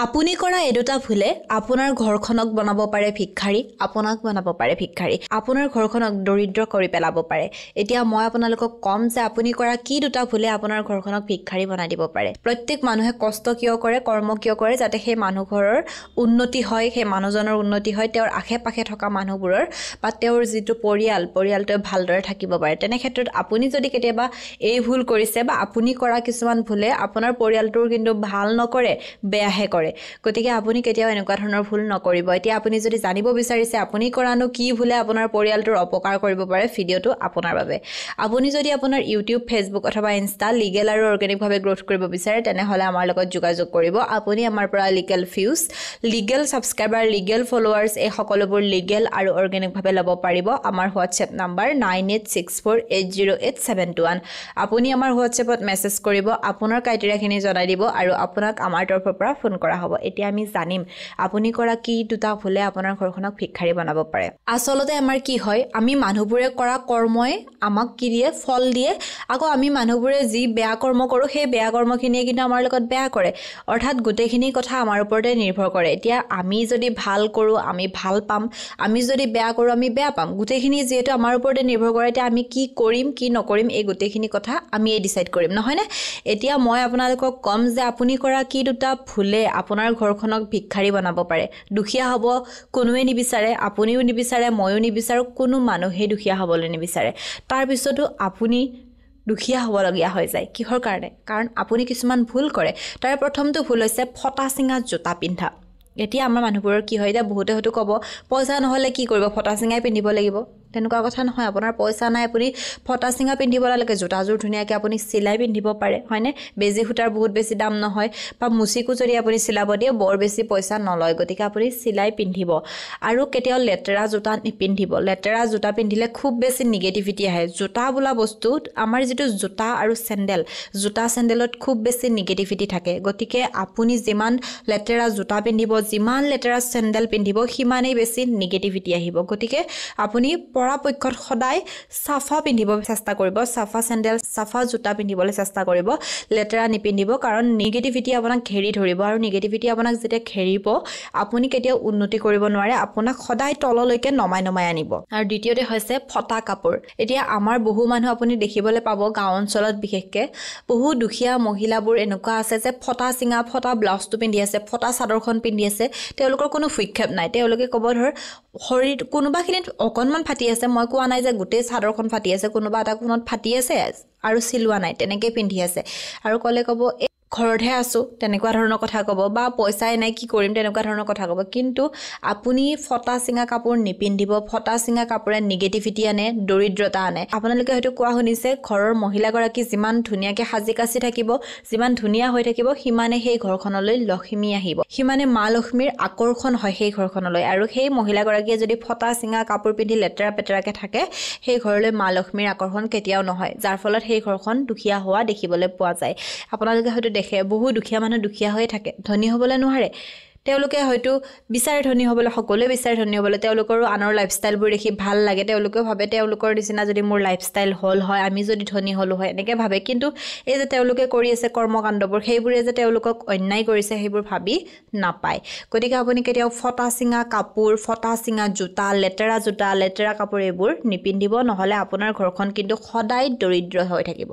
আপুনি কৰা এই দুটা ভুলে আপোনাৰ ঘৰখনক বনাব পাৰে ভিক্ষাৰী, আপোনাক বনাব পাৰে ভিক্ষাৰী, আপোনাৰ ঘৰখনক দৰিদ্ৰ কৰি পেলাব পাৰে। এতিয়া মই আপোনালোকক কম যে আপুনি কৰা কি দুটা ভুলে আপোনাৰ ঘৰখনক ভিক্ষাৰী বনাই দিব পাৰে। প্ৰত্যেক মানুহে কষ্ট কিয় কৰে, কৰ্ম কিয় কৰে, যাতে সেই মানুহ ঘৰৰ উন্নতি হয়, সেই মানুহজনৰ উন্নতি হয়, তেওঁৰ আশে-পাশে থকা মানুহবোৰৰ বা তেওঁৰ যিটো পৰিয়ালটোৱে ভালদৰে থাকিব পাৰে। তেনে ক্ষেত্ৰত আপুনি যদি কেতিয়াবা এই ভুল কৰিছে বা আপুনি কৰা কিছুমান ভুলে আপোনাৰ পৰিয়ালটোৰ কিন্তু ভাল নকৰে, বেয়াহে কৰে। গতিকে আপুনি কেতিয়াও এনেকুৱা ধৰণৰ ভুল নকৰিব। এতিয়া আপুনি যদি জানিব বিচাৰিছে আপুনি কৰানো কি ভুলে আপোনাৰ পৰিয়ালটোৰ অপকাৰ কৰিব পাৰে, ভিডিঅ'টো আপোনাৰ বাবে। আপুনি যদি আপোনাৰ ইউটিউব, ফেচবুক অথবা ইনষ্টা লিগেল আৰু অৰ্গেনিকভাৱে গ্ৰ'থ কৰিব বিচাৰে তেনেহ'লে আমাৰ লগত যোগাযোগ কৰিব। আপুনি আমাৰ পৰা legal views, legal subscriber, legal followers এই সকলোবোৰ লিগেল আৰু অৰ্গেনিকভাৱে ল'ব পাৰিব। আমাৰ হোৱাটছএপ নাম্বাৰ 9864808721। আপুনি আমাৰ হোৱাটছএপত মেছেজ কৰিব, আপোনাৰ ক্ৰাইটেৰিয়াখিনি জনাই দিব আৰু আপোনাক আমাৰ তৰফৰ পৰা ফোন কৰা হ'ব। এতিয়া আমি জানিম আপুনি কৰা কি দুটা ভুলে আপোনাৰ ঘৰখনক ভিক্ষাৰী বনাব পাৰে। আচলতে আমাৰ কি হয়, আমি মানুহবোৰে কৰা কৰ্মই আমাক কি দিয়ে, ফল দিয়ে। আকৌ আমি মানুহবোৰে যি বেয়া কৰ্ম কৰোঁ সেই বেয়া কৰ্মখিনিয়ে কিন্তু আমাৰ লগত বেয়া কৰে। অৰ্থাৎ গোটেইখিনি কথা আমাৰ ওপৰতে নিৰ্ভৰ কৰে। এতিয়া আমি যদি ভাল কৰোঁ আমি ভাল পাম, আমি যদি বেয়া কৰোঁ আমি বেয়া পাম। গোটেইখিনি যিহেতু আমাৰ ওপৰতে নিৰ্ভৰ কৰে, এতিয়া আমি কি কৰিম কি নকৰিম এই গোটেইখিনি কথা আমিয়ে ডিচাইড কৰিম, নহয়নে? এতিয়া মই আপোনালোকক ক'ম যে আপুনি কৰা কি দুটা ভুলে আপোনাৰ ঘৰখনক ভিক্ষাৰী বনাব পাৰে। দুখীয়া হ'ব কোনোৱে নিবিচাৰে, আপুনিও নিবিচাৰে, ময়ো নিবিচাৰোঁ, কোনো মানুহেই দুখীয়া হ'বলৈ নিবিচাৰে। তাৰপিছতো আপুনি দুখীয়া হ'বলগীয়া হৈ যায়। কিহৰ কাৰণে? কাৰণ আপুনি কিছুমান ভুল কৰে। তাৰ প্ৰথমটো ভুল হৈছে ফটা চিঙা জোতা পিন্ধা। এতিয়া আমাৰ মানুহবোৰৰ কি হয়, এতিয়া বহুতে হয়তো ক'ব পইচা নহ'লে কি কৰিব, ফটা চিঙাই পিন্ধিব লাগিব। তেনেকুৱা কথা নহয়। আপোনাৰ পইচা নাই, আপুনি ফটা চিঙা পিন্ধিব নালাগে, জোতাযোৰ ধুনীয়াকৈ আপুনি চিলাই পিন্ধিব পাৰে, হয়নে? বেজি সূতাৰ বহুত বেছি দাম নহয়, বা মুচিকো যদি আপুনি চিলাব দিয়ে বৰ বেছি পইচা নলয়। গতিকে আপুনি চিলাই পিন্ধিব আৰু কেতিয়াও লেতেৰা জোতা নিপিন্ধিব। লেতেৰা জোতা পিন্ধিলে খুব বেছি নিগেটিভিটি আহে। জোতা বোলা বস্তুত আমাৰ যিটো জোতা আৰু চেণ্ডেল, জোতা চেণ্ডেলত খুব বেছি নিগেটিভিটি থাকে। গতিকে আপুনি যিমান লেতেৰা জোতা পিন্ধিব, যিমান লেতেৰা চেণ্ডেল পিন্ধিব, সিমানেই বেছি নিগেটিভিটি আহিব। গতিকে আপুনি পৰাপক্ষত সদায় চাফা পিন্ধিব চেষ্টা কৰিব, চাফা চেণ্ডেল, চাফা জোতা পিন্ধিবলৈ চেষ্টা কৰিব, লেতেৰা নিপিন্ধিব। কাৰণ নিগেটিভিটি আপোনাক ঘেৰি ধৰিব আৰু নিগেটিভিটি আপোনাক যেতিয়া ঘেৰিব আপুনি কেতিয়াও উন্নতি কৰিব নোৱাৰে, আপোনাক সদায় তললৈকে নমাই আনিব। আৰু দ্বিতীয়তে হৈছে ফটা কাপোৰ। এতিয়া আমাৰ বহু মানুহ আপুনি দেখিবলৈ পাব গাঁও অঞ্চলত, বিশেষকৈ বহু দুখীয়া মহিলাবোৰ এনেকুৱা আছে যে ফটা চিঙা, ফটা ব্লাউজটো পিন্ধি আছে, ফটা চাদৰখন পিন্ধি আছে, তেওঁলোকৰ কোনো ভ্ৰক্ষেপ নাই। তেওঁলোকে ক'ব ধৰ শৰীৰ কোনোবাখিনিত অকণমান ফাটি আছে, মই কোৱা নাই যে গোটেই চাদৰখন ফাটি আছে, কোনোবা এটা কোণত ফাটি আছে আৰু চিলোৱা নাই, তেনেকৈ পিন্ধি আছে। আৰু ক'লে ক'ব এই ঘৰতহে আছোঁ, তেনেকুৱা ধৰণৰ কথা ক'ব, বা পইচাই নাই কি কৰিম, তেনেকুৱা ধৰণৰ কথা ক'ব। কিন্তু আপুনি ফটা চিঙা কাপোৰ নিপিন্ধিব। ফটা চিঙা কাপোৰে নিগেটিভিটি আনে, দৰিদ্ৰতা আনে। আপোনালোকে হয়তো কোৱা শুনিছে ঘৰৰ মহিলাগৰাকী যিমান ধুনীয়াকৈ সাজি কাচি থাকিব, যিমান ধুনীয়া হৈ থাকিব, সিমানে সেই ঘৰখনলৈ লক্ষ্মী আহিব, সিমানে মা লক্ষ্মীৰ আকৰ্ষণ হয় সেই ঘৰখনলৈ। আৰু সেই মহিলাগৰাকীয়ে যদি ফটা চিঙা কাপোৰ পিন্ধি লেতেৰা পেতেৰাকৈ থাকে, সেই ঘৰলৈ মা লক্ষ্মীৰ আকৰ্ষণ কেতিয়াও নহয়, যাৰ ফলত সেই ঘৰখন দুখীয়া হোৱা দেখিবলৈ পোৱা যায়। আপোনালোকে হয়তো দেখে বহু দুখীয়া মানুহ দুখীয়া হৈয়ে থাকে, ধনী হ'বলৈ নোৱাৰে। তেওঁলোকে হয়তো বিচাৰে ধনী হ'বলৈ, সকলোৱে বিচাৰে ধনী হ'বলৈ, তেওঁলোকৰো আনৰ লাইফষ্টাইলবোৰ দেখি ভাল লাগে, তেওঁলোকেও ভাবে তেওঁলোকৰ নিচিনা যদি মোৰ লাইফষ্টাইল হ'ল হয়, আমি যদি ধনী হ'লোঁ হয়, এনেকৈ ভাবে। কিন্তু এই যে তেওঁলোকে কৰি আছে কৰ্মকাণ্ডবোৰ, সেইবোৰে যে তেওঁলোকক অন্যায় কৰিছে সেইবোৰ ভাবি নাপায়। গতিকে আপুনি কেতিয়াও ফটা চিঙা কাপোৰ, ফটা চিঙা জোতা, লেতেৰা কাপোৰ এইবোৰ নিপিন্ধিব, নহ'লে আপোনাৰ ঘৰখন কিন্তু সদায় দৰিদ্ৰ হৈ থাকিব।